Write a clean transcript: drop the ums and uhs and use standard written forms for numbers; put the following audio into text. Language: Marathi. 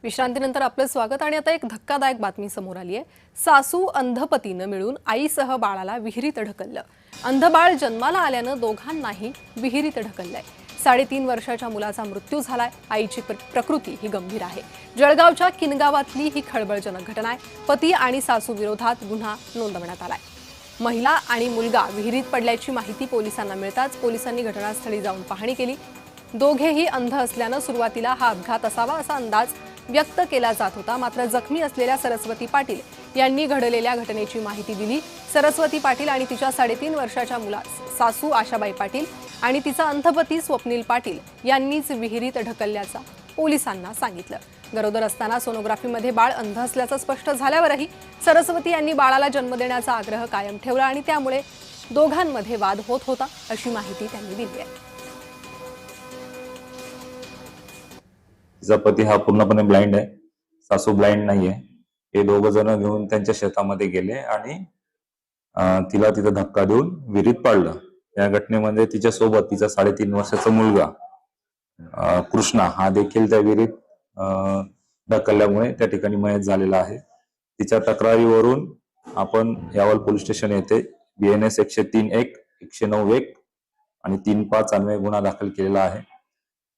विश्रांतीनंतर आपलं स्वागत आणि आता एक धक्कादायक बातमी समोर आली आहे। सासू अंध पतीनं मिळून आईसह बाळाला विहिरीत ढकललं। अंध बाळ जन्माला आल्यानं दोघांनाही विहिरीत ढकललंय। 3.5 वर्षाच्या मुलाचा मृत्यू झालाय। आईची प्रकृती ही गंभीर आहे। जळगावच्या किनगावातली ही खळबळजनक घटना आहे। पती आणि सासू विरोधात गुन्हा नोंदवण्यात आलाय। महिला आणि मुलगा विहिरीत पडल्याची माहिती पोलिसांना मिळताच पोलिसांनी घटनास्थळी जाऊन पाहणी केली। दोघेही अंध असल्यानं सुरुवातीला हा अपघात असावा असा अंदाज व्यक्त केला जात होता। मात्र जखमी असलेल्या सरस्वती पाटील यांनी घडलेल्या घटनेची माहिती दिली। सरस्वती पाटील आणि तिच्या 3.5 वर्षाच्या मुलास सासू आशाबाई पाटील आणि तिचा अंधपती स्वप्नील पाटील यांनीच विहिरीत ढकलल्याचा पोलिसांना सांगितलं। गरोदर असताना सोनोग्राफीमध्ये बाळ अंध असल्याचं स्पष्ट झाल्यावरही सरस्वती यांनी बाळाला जन्म देण्याचा आग्रह कायम ठेवला आणि त्यामुळे दोघांमध्ये वाद होत होता अशी माहिती त्यांनी दिली आहे। तिचा पती हा पूर्णपणे ब्लाइंड आहे, सासू ब्लाइंड नाहीये। हे दोघं जण घेऊन त्यांच्या शेतामध्ये गेले आणि तिला तिथे धक्का देऊन विहिरीत पाडलं। या घटनेमध्ये तिच्या सोबत तिचा 3.5 वर्षाचा मुलगा कृष्णा हा देखील त्या विहिरीत ढकलल्यामुळे त्या ठिकाणी मयत झालेला आहे। तिच्या तक्रारीवरून आपण यावल पोलीस स्टेशन येथे BNS 103(1) 109(1) आणि 3-5 अन्वये गुन्हा दाखल केलेला आहे।